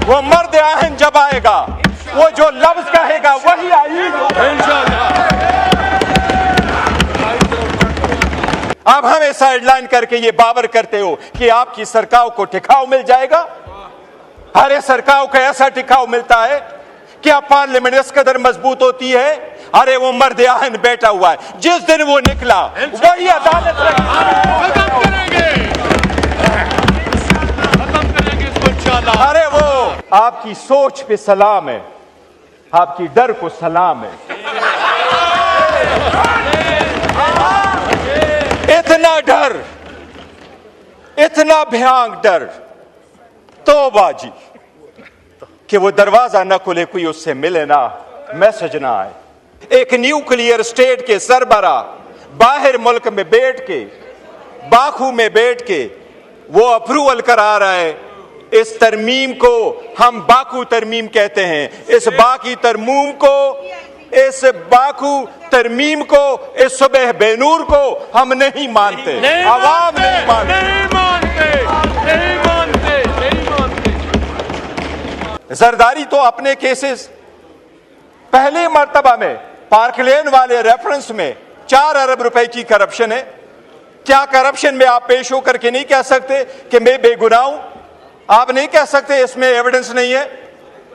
वो मर्द आहन जब आएगा, वो जो लफ्ज कहेगा वही आईन होगा इंशाअल्लाह। अब हमें साइडलाइन करके ये बावर करते हो कि आपकी सरकार को टिकाऊ मिल जाएगा। अरे सरकार को ऐसा टिकाऊ मिलता है, क्या पार्लियामेंट इस कदर मजबूत होती है? अरे वो मर्द आहन बैठा हुआ है, जिस दिन वो निकला वही अदालत खत्म करेंगे इसको इंशाअल्लाह। अरे वो आपकी सोच पे सलाम है, आपकी डर को सलाम है। इतना डर, इतना भयानक डर, तौबा जी, कि वो दरवाजा न खुले, कोई उससे मिले ना, मैसेज ना आए। एक न्यूक्लियर स्टेट के सरबरा बाहर मुल्क में बैठ के, बाकू में बैठ के वो अप्रूवल करा रहा है। इस तरमीम को हम बाकू तरमीम कहते हैं। इस बाकी तरमीम को, इस बाकू तरमीम को, इस सुबह बेनूर को हम नहीं मानते, आवाम नहीं मानते, नहीं मानते, नहीं मानते, नहीं मानते। जरदारी तो अपने केसेस पहले मर्तबा में पार्कलेन वाले रेफरेंस में 4 अरब रुपए की करप्शन है। क्या करप्शन में आप पेश होकर के नहीं कह सकते कि मैं बेगुनाह हूं? आप नहीं कह सकते इसमें एविडेंस नहीं है?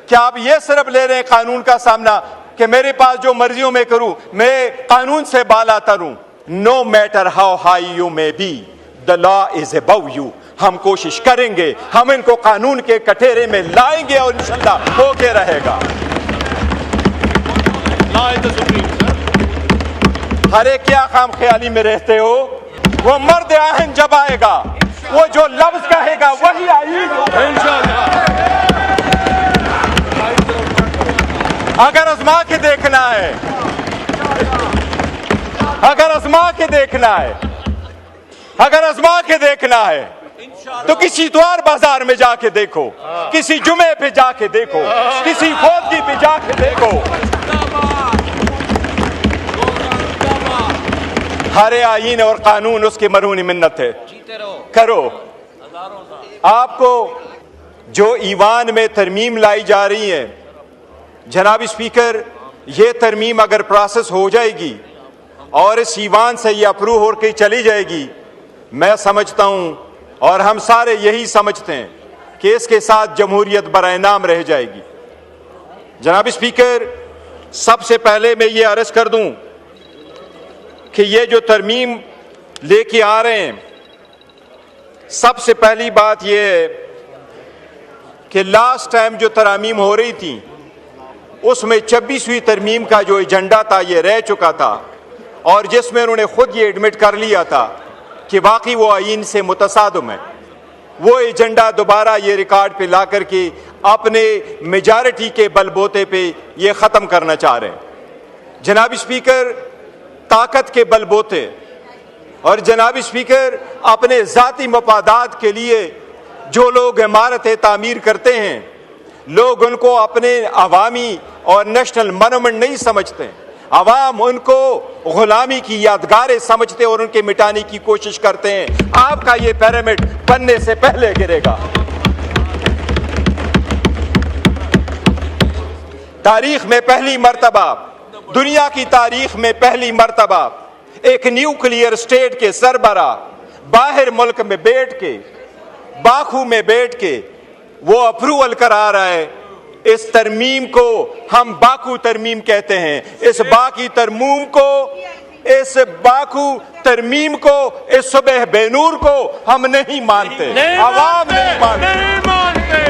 क्या आप ये सिर्फ ले रहे हैं कानून का सामना कि मेरे पास जो मर्जियों में करूं, मैं कानून से बाला तरूं? No matter how high you may be, the law is above you. हम कोशिश करेंगे, हम इनको कानून के कटोरे में लाएंगे और इंशाअल्लाह होके रहेगा। अरे क्या खाम ख्याली में रहते हो? वो मर्द आहन जब आएगा, वो जो लफ्ज कहेगा वही आईन होगा इंशाअल्लाह। अगर आजमा के देखना है, अगर आजमा के देखना है, अगर आजमा के देखना है तो किसी द्वार बाजार में जाके देखो, किसी जुमे पे जाके देखो, किसी फौजी पे जाके देखो। हरे आईन और कानून उसकी मरहूनी मिन्नत है, करो। आपको जो ईवान में तरमीम लाई जा रही है, जनाब स्पीकर, ये तरमीम अगर प्रोसेस हो जाएगी और इस ईवान से ये अप्रूव होकर चली जाएगी, मैं समझता हूं और हम सारे यही समझते हैं कि इसके साथ जमहूरियत बराए नाम रह जाएगी। जनाब स्पीकर, सबसे पहले मैं ये अर्ज कर दूं कि ये जो तरमीम लेके आ रहे हैं, सबसे पहली बात यह है कि लास्ट टाइम जो तरामीम हो रही थी उसमें 26वीं तरमीम का जो एजेंडा था ये रह चुका था, और जिसमें उन्होंने खुद ये एडमिट कर लिया था कि वाकई वो आईन से मुतसादम है। वो एजेंडा दोबारा ये रिकॉर्ड पे ला करके अपने मेजॉरिटी के बलबूते पे ये ख़त्म करना चाह रहे हैं। जनाब स्पीकर, ताकत के बलबूते और जनाब स्पीकर अपने ज़ाती मफादात के लिए जो लोग इमारतें तामीर करते हैं, लोग उनको अपने अवामी और नेशनल मोनूमेंट नहीं समझते। अवाम उनको गुलामी की यादगारें समझते और उनके मिटाने की कोशिश करते हैं। आपका ये पिरामिड बनने से पहले गिरेगा। तारीख में पहली मर्तबा, दुनिया की तारीख में पहली मर्तबा एक न्यूक्लियर स्टेट के सरबरा बाहर मुल्क में बैठ के, बाकू में बैठ के वो अप्रूवल करा रहा है। इस तरमीम को हम बाकू तरमीम कहते हैं। इस बाकी तरमीम को, इस बाकू तरमीम को, इस सुबह बेनूर को हम नहीं मानते, आवाम नहीं मानते, नहीं मानते,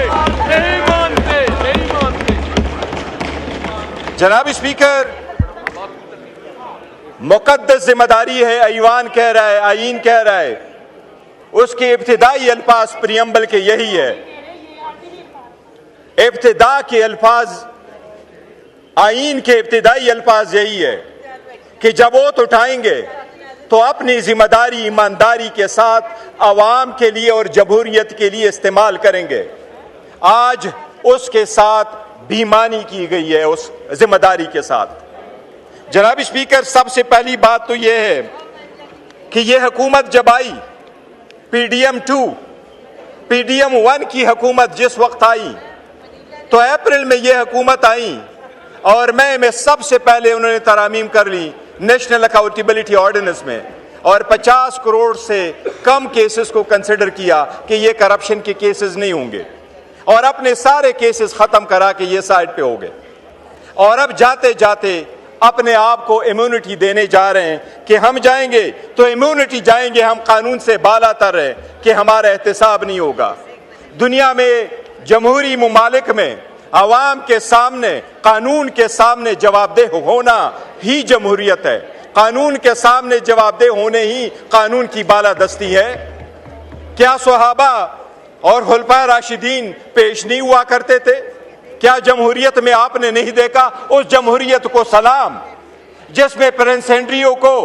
नहीं मानते, नहीं मानते। जनाब स्पीकर, मुकद्दस जिम्मेदारी है, ऐवान कह रहा है, आईन कह रहा है, उसके इब्तिदाई अल्फाज प्रियम्बल के यही है। इब्तिदा के अल्फाज, आईन के इब्तिदाई अल्फाज यही है कि जब वोट उठाएंगे तो अपनी जिम्मेदारी ईमानदारी के साथ अवाम के लिए और जमहूरियत के लिए इस्तेमाल करेंगे। आज उसके साथ बेईमानी की गई है, उस जिम्मेदारी के साथ। जनाब स्पीकर, सबसे पहली बात तो यह है कि यह हुकूमत जब आई, PDM 2, PDM 1 की हुकूमत जिस वक्त आई, तो अप्रैल में ये हुकूमत आई और मई में सबसे पहले उन्होंने तरामीम कर ली नेशनल अकाउंटेबिलिटी ऑर्डिनेंस में, और 50 करोड़ से कम केसेस को कंसिडर किया कि ये करप्शन के केसेस नहीं होंगे, और अपने सारे केसेस खत्म करा के ये साइड पे हो गए। और अब जाते जाते अपने आप को इम्यूनिटी देने जा रहे हैं कि हम जाएंगे तो इम्यूनिटी जाएंगे, हम कानून से बालातर है कि हमारा एहतसाब नहीं होगा। दुनिया में जमहूरी मुमालिक में अवाम के सामने कानून के सामने जवाबदेह होना ही जमहूरियत है। कानून के सामने जवाबदेह होने ही कानून की बालादस्ती है। क्या सहाबा और खुलफाए राशिदीन पेश नहीं हुआ करते थे? क्या जमहूरियत में आपने नहीं देखा उस जमहूरियत को सलाम जिसमें प्रिंस एंड्रियो को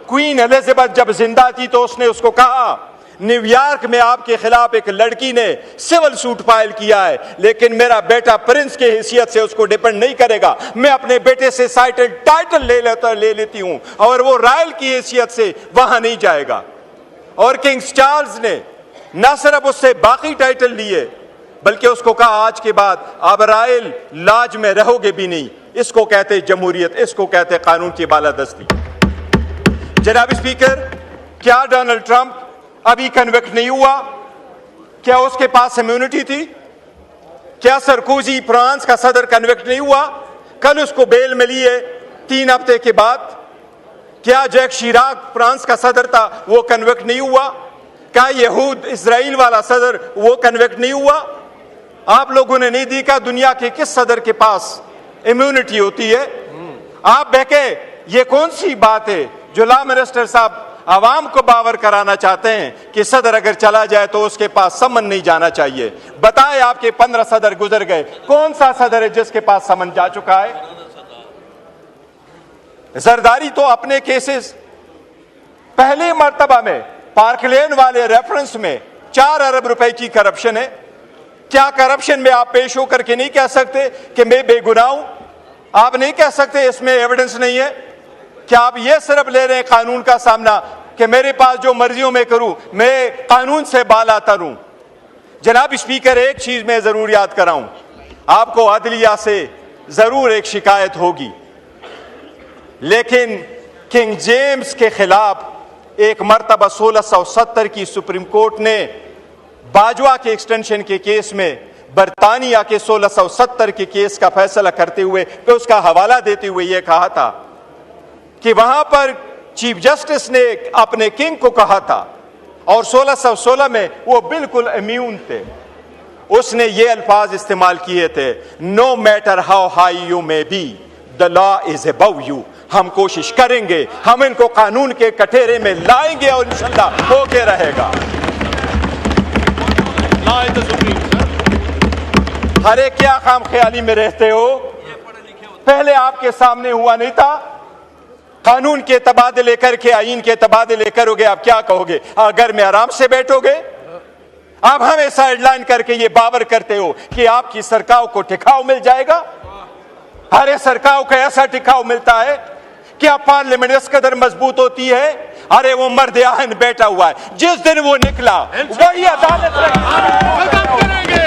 क्वीन एलिजाबेथ जब जिंदा थी तो उसने उसको कहा, न्यूयॉर्क में आपके खिलाफ एक लड़की ने सिविल सूट फाइल किया है, लेकिन मेरा बेटा प्रिंस के हैसियत से उसको डिपेंड नहीं करेगा, मैं अपने बेटे से टाइटल ले लेती हूं और वो रॉयल की हैसियत से वहां नहीं जाएगा। और किंग चार्ल्स ने न सिर्फ उससे बाकी टाइटल लिए बल्कि उसको कहा आज के बाद आप रॉयल लाज में रहोगे भी नहीं। इसको कहते जमहूरियत, इसको कहते कानून की बालादस्ती। जनाब स्पीकर, क्या डोनाल्ड ट्रंप अभी कन्विक्ट नहीं हुआ? क्या उसके पास इम्यूनिटी थी? क्या सरकोजी फ्रांस का सदर कन्विक्ट नहीं हुआ? कल उसको बेल मिली है 3 हफ्ते के बाद। क्या जैक शिराक फ्रांस का सदर था, वो कन्विक्ट नहीं हुआ? क्या यहूद इजराइल वाला सदर वो कन्विक्ट नहीं हुआ? आप लोगों ने नहीं देखा दुनिया के किस सदर के पास इम्यूनिटी होती है? आप बहके ये कौन सी बात है जो लॉ मिनिस्टर साहब आवाम को बावर कराना चाहते हैं कि सदर अगर चला जाए तो उसके पास समन नहीं जाना चाहिए? बताएं, आपके 15 सदर गुजर गए, कौन सा सदर है जिसके पास समन जा चुका है? जरदारी तो अपने केसेस पहली मर्तबा में पार्कलेन वाले रेफरेंस में 4 अरब रुपए की करप्शन है। क्या करप्शन में आप पेश होकर के नहीं कह सकते कि मैं बेगुनाह हूं? आप नहीं कह सकते इसमें एविडेंस नहीं है? क्या आप ये सिर्फ ले रहे हैं कानून का सामना कि मेरे पास जो मर्जियों में करूं, मैं कानून से बालातर हूं? जनाब स्पीकर, एक चीज मैं जरूर याद कराऊं, आपको अदलिया से जरूर एक शिकायत होगी, लेकिन किंग जेम्स के खिलाफ एक मर्तबा 1670 की सुप्रीम कोर्ट ने बाजवा के एक्सटेंशन के केस में बरतानिया के 1670 के केस का फैसला करते हुए तो उसका हवाला देते हुए यह कहा था कि वहां पर चीफ जस्टिस ने अपने किंग को कहा था और 1616 में वो बिल्कुल इम्यून थे। उसने ये अल्फाज इस्तेमाल किए थे, no matter how high you may be the law is above you. हम कोशिश करेंगे, हम इनको कानून के कटघरे में लाएंगे और इंशाल्लाह होके रहेगा। अरे क्या खाम ख्याली में रहते हो? पहले आपके सामने हुआ नहीं था? कानून के तबादले करके आईन के तबादले करोगे, आप क्या कहोगे? घर में आराम से बैठोगे? आप हमें साइडलाइन करके ये बावर करते हो कि आपकी सरकार को टिकाव मिल जाएगा। अरे सरकार को ऐसा टिकाव मिलता है, क्या पार्लियामेंट इस कदर मजबूत होती है? अरे वो मर्द आहन बैठा हुआ है, जिस दिन वो निकला वही अदालत खत्म करेंगे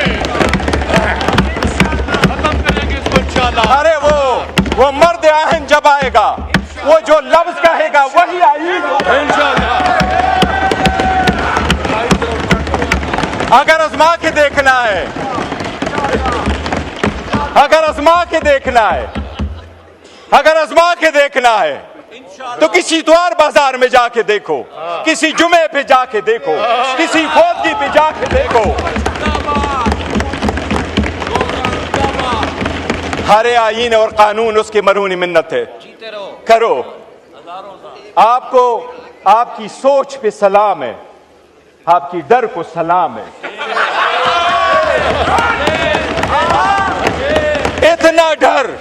इसको इंशाल्लाह। अरे वो मर्द आहन जब आएगा, वो जो लफ्ज कहेगा वही आईन होगा इंशाल्लाह। अगर आजमा के देखना है, अगर आजमा के देखना है, अगर आजमा के देखना है तो किसी द्वार बाजार में जाके देखो, किसी जुमे पे जाके देखो, किसी फौजी पे जाके देखो। हरे आईन और कानून उसकी मरहूनी मिन्नत है, करो। आपको आपकी सोच पे सलाम है, आपकी डर को सलाम है। इतना डर,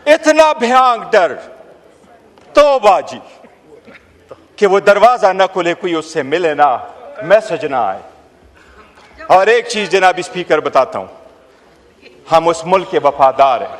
इतना भयानक डर, तौबा जी, कि वो दरवाजा ना खुले, कोई उससे मिले ना, मैसेज ना आए। और एक चीज जनाब स्पीकर बताता हूं, हम उस मुल्क के वफादार हैं।